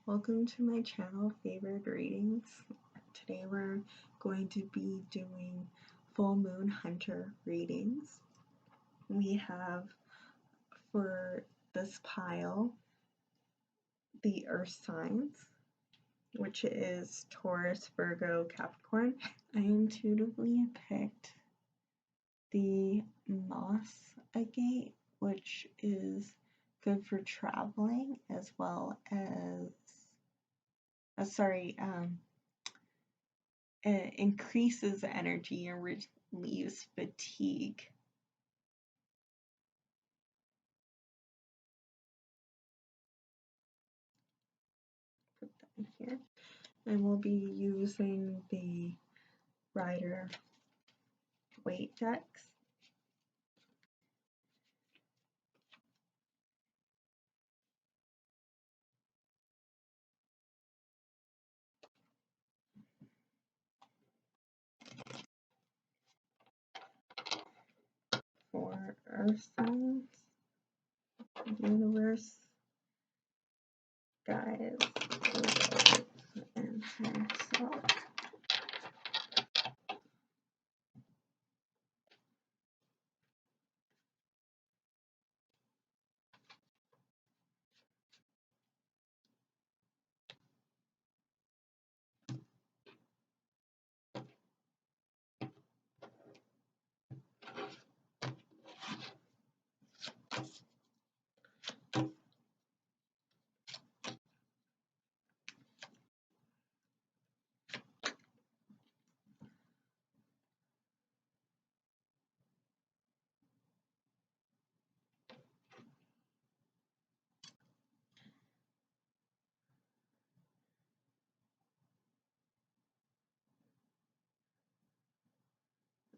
Welcome to my channel, Favored Readings. Today we're going to be doing full moon hunter readings. We have for this pile the earth signs, which is Taurus, Virgo, Capricorn. I intuitively picked the moss agate, which is good for traveling as well as it increases energy and relieves fatigue. Put that in here. And we'll be using the Rider-Waite decks. For earth signs, universe, guys, and myself.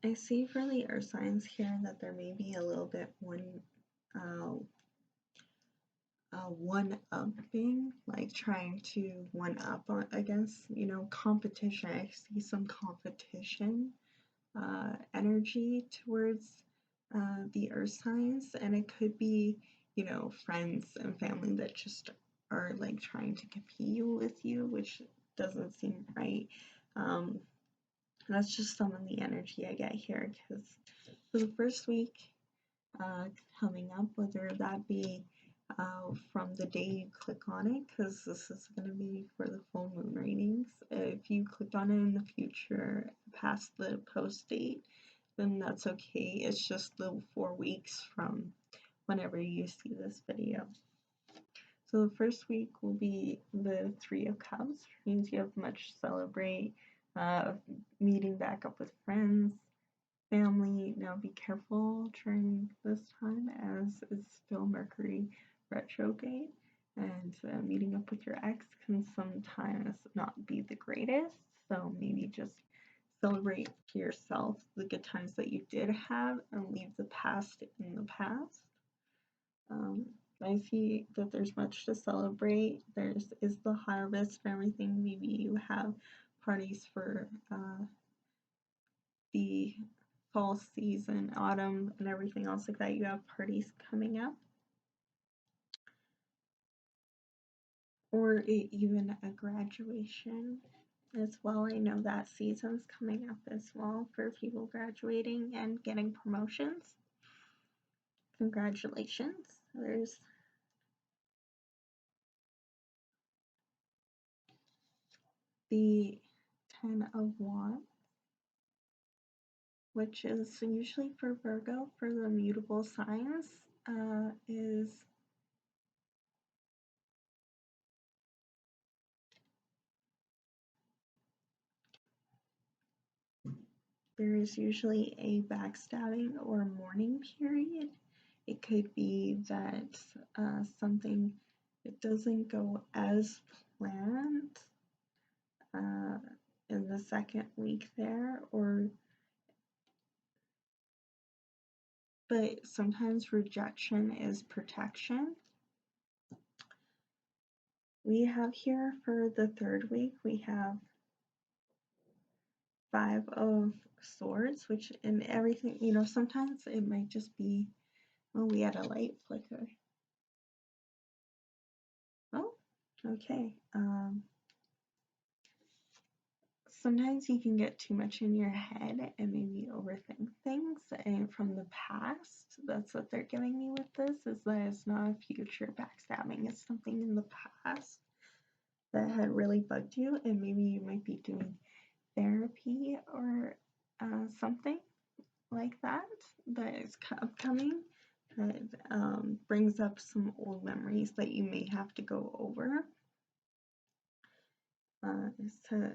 I see for the earth signs here that there may be a little bit one-upping, like trying to one-up against, competition. I see some competition energy towards the earth signs, and it could be, friends and family that just are like trying to compete with you, which doesn't seem right. That's just some of the energy I get here, because for the first week coming up, whether that be from the day you click on it, because this is going to be for the full moon readings. If you clicked on it in the future past the post date, then that's okay. It's just the 4 weeks from whenever you see this video. So the first week will be the Three of Cups, which means you have much to celebrate, meeting back up with friends, family. Now be careful during this time, as it's still Mercury retrograde, and meeting up with your ex can sometimes not be the greatest. So maybe just celebrate to yourself the good times that you did have and leave the past in the past. I see that there's much to celebrate. Is the harvest and everything. Maybe you have parties for the fall season, autumn, and everything else like that. You have parties coming up, or even a graduation as well. I know that season's coming up as well for people graduating and getting promotions. Congratulations. There's the 10 of Wands, which is usually for Virgo, for the mutable signs, is there is usually a backstabbing or mourning period. It could be that something it doesn't go as planned in the second week there, but sometimes rejection is protection. We have here for the third week, we have 5 of Swords, which in everything, sometimes it might just be, oh, we had a light flicker. Oh, Okay. Sometimes you can get too much in your head and maybe overthink things. And from the past, that's what they're giving me with this, is that it's not a future backstabbing. It's something in the past that had really bugged you, and maybe you might be doing therapy or something like that is upcoming, that brings up some old memories that you may have to go over. So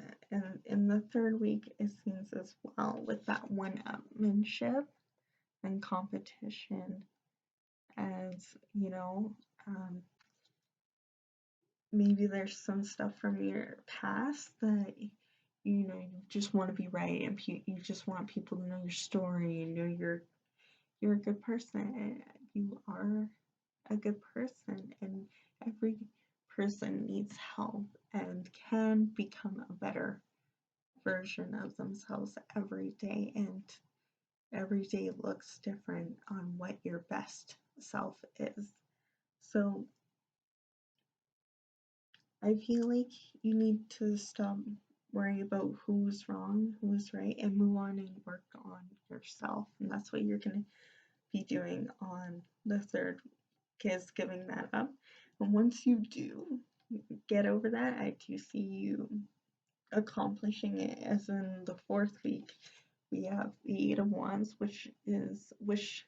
in the third week, it seems as well, with that one-upmanship and competition, as you know, maybe there's some stuff from your past that you just want to be right, and you just want people to know your story, and you're a good person. You are a good person, and every person needs help and can become a better version of themselves every day, and every day looks different on what your best self is. So I feel like you need to stop worrying about who's wrong, who's right, and move on and work on yourself. And that's what you're going to be doing on the third, is giving that up. And once you do get over that, I do see you accomplishing it. As in the fourth week, we have the Eight of Wands, which is wish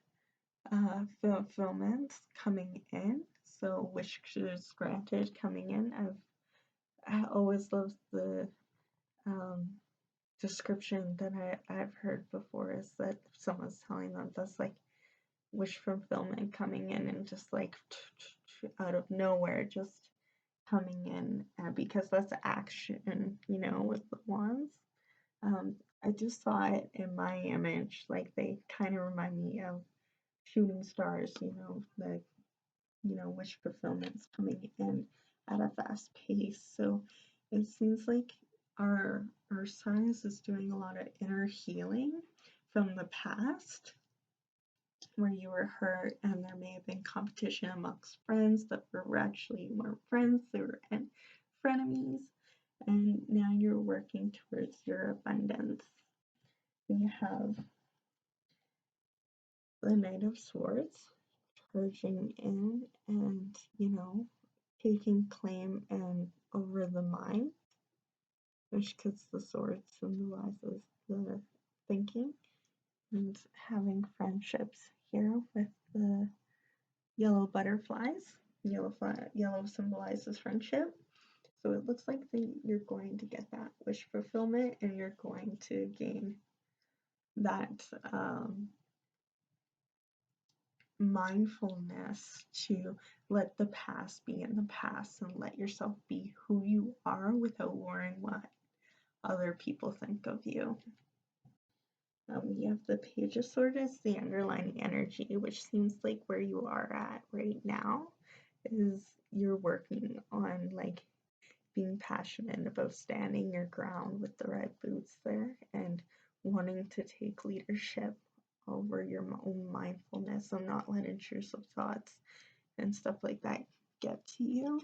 fulfillment coming in. So wish is granted coming in. I always loved the description that I've heard before, is that someone's telling them that's like wish fulfillment coming in, and just like out of nowhere, just coming in, because that's action, with the wands. I just saw it in my image, like they kind of remind me of shooting stars, the wish fulfillment's coming in at a fast pace. So it seems like our signs is doing a lot of inner healing from the past, where you were hurt and there may have been competition amongst friends that were actually weren't friends, they were frenemies, and now you're working towards your abundance. We have the Knight of Swords charging in, and taking claim and over the mind, which, because the sword symbolizes the thinking, and having friendships here with the yellow butterflies. Yellow symbolizes friendship. So it looks like you're going to get that wish fulfillment, and you're going to gain that mindfulness to let the past be in the past and let yourself be who you are without worrying what other people think of you. We have the Page of Swords as the underlying energy, which seems like where you are at right now is you're working on like being passionate about standing your ground with the red boots there, and wanting to take leadership over your own mindfulness and not let intrusive thoughts and stuff like that get to you,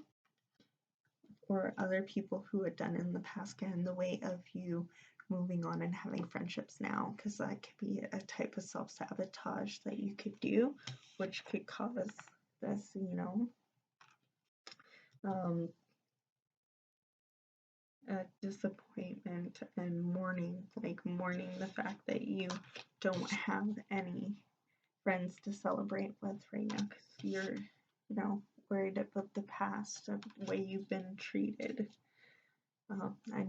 or other people who had done in the past get in the way of you moving on and having friendships now, because that could be a type of self-sabotage that you could do, which could cause this, disappointment and mourning the fact that you don't have any friends to celebrate with right now, because you're, worried about the past and the way you've been treated. I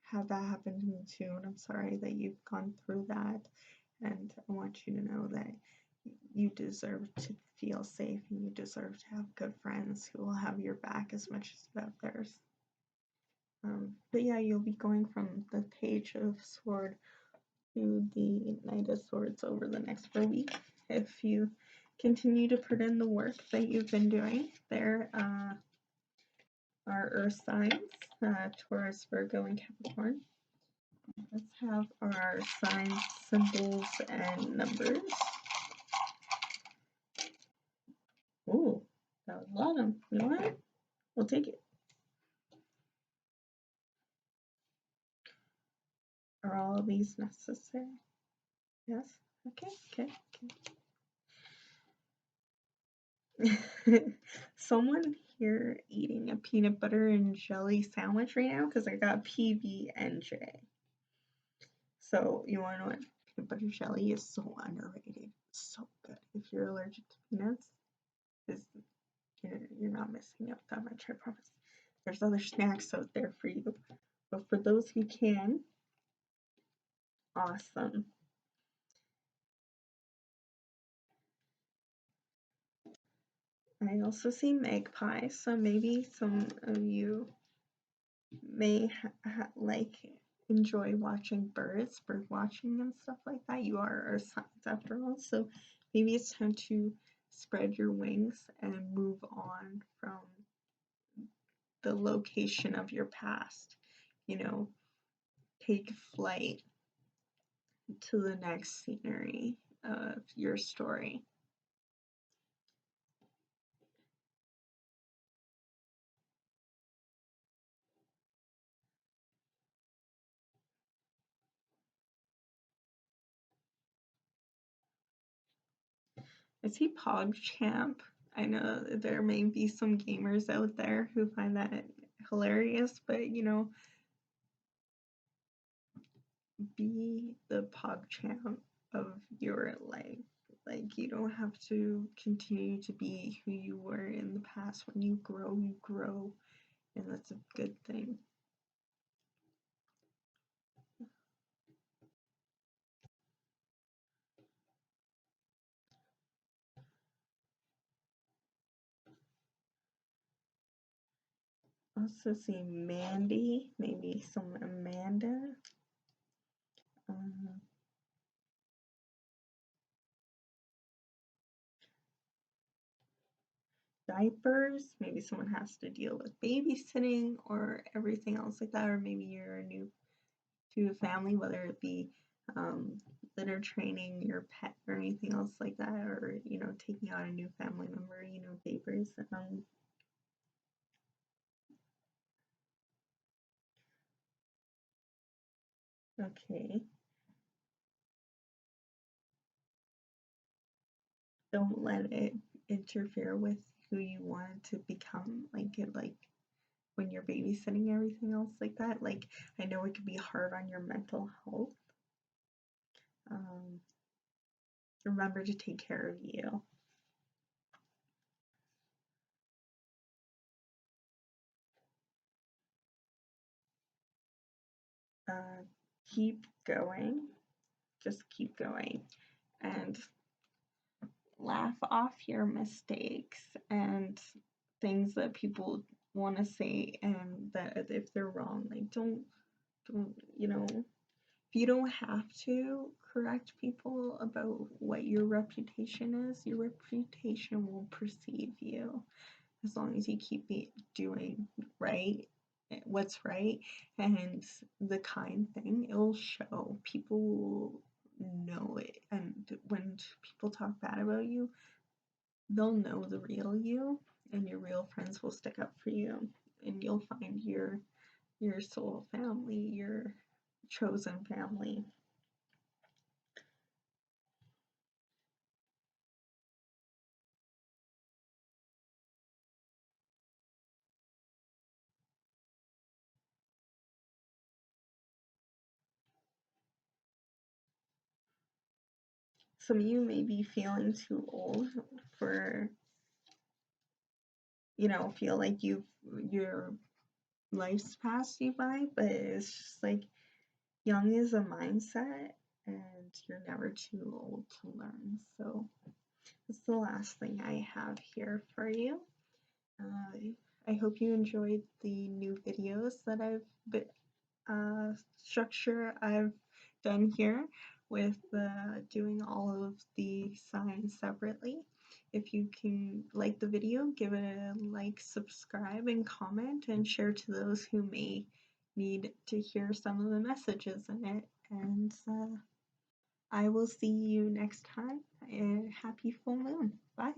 had that happen to me too, and I'm sorry that you've gone through that, and I want you to know that you deserve to feel safe, and you deserve to have good friends who will have your back as much as you have theirs. But yeah, you'll be going from the Page of Swords to the Knight of Swords over the next 4 weeks. If you continue to put in the work that you've been doing, there are Earth signs, Taurus, Virgo, and Capricorn. Let's have our signs, symbols, and numbers. Ooh, that was a lot of them. You know what? We'll take it. Are all of these necessary? Yes? Okay. Someone here eating a peanut butter and jelly sandwich right now because I got PB&J. So you want to know what? Peanut butter jelly is so underrated. So good. If you're allergic to peanuts, you're not missing out that much, I promise. There's other snacks out there for you. But for those who can, awesome. I also see magpie, so maybe some of you may like enjoy watching bird watching and stuff like that. You are our signs after all, so maybe it's time to spread your wings and move on from the location of your past. You know, take flight to the next scenery of your story. I see PogChamp. I know there may be some gamers out there who find that hilarious, but you know, be the PogChamp of your life. Like, you don't have to continue to be who you were in the past. When you grow, and that's a good thing. Also see Mandy, maybe some Amanda. Diapers, maybe someone has to deal with babysitting or everything else like that, or maybe you're new to a family, whether it be litter training your pet or anything else like that, or you know, taking on a new family member, you know, papers. Okay. Don't let it interfere with who you want to become, like when you're babysitting, everything else like that. Like, I know it can be hard on your mental health. Remember to take care of you. Keep going. Just keep going. And laugh off your mistakes and things that people want to say, and that if they're wrong, like don't, you know, if you don't have to correct people about what your reputation is, your reputation will perceive you as long as you keep doing right, what's right, and the kind thing. It'll show. People will know it, and when people talk bad about you, they'll know the real you, and your real friends will stick up for you, and you'll find your soul family, your chosen family. Some of you may be feeling too old for, you know, feel like your life's passed you by, but it's just like young is a mindset, and you're never too old to learn. So that's the last thing I have here for you. I hope you enjoyed the new videos that structure I've done here with doing all of the signs separately. If you can like the video, give it a like, subscribe, and comment, and share to those who may need to hear some of the messages in it. And I will see you next time. Happy full moon. Bye.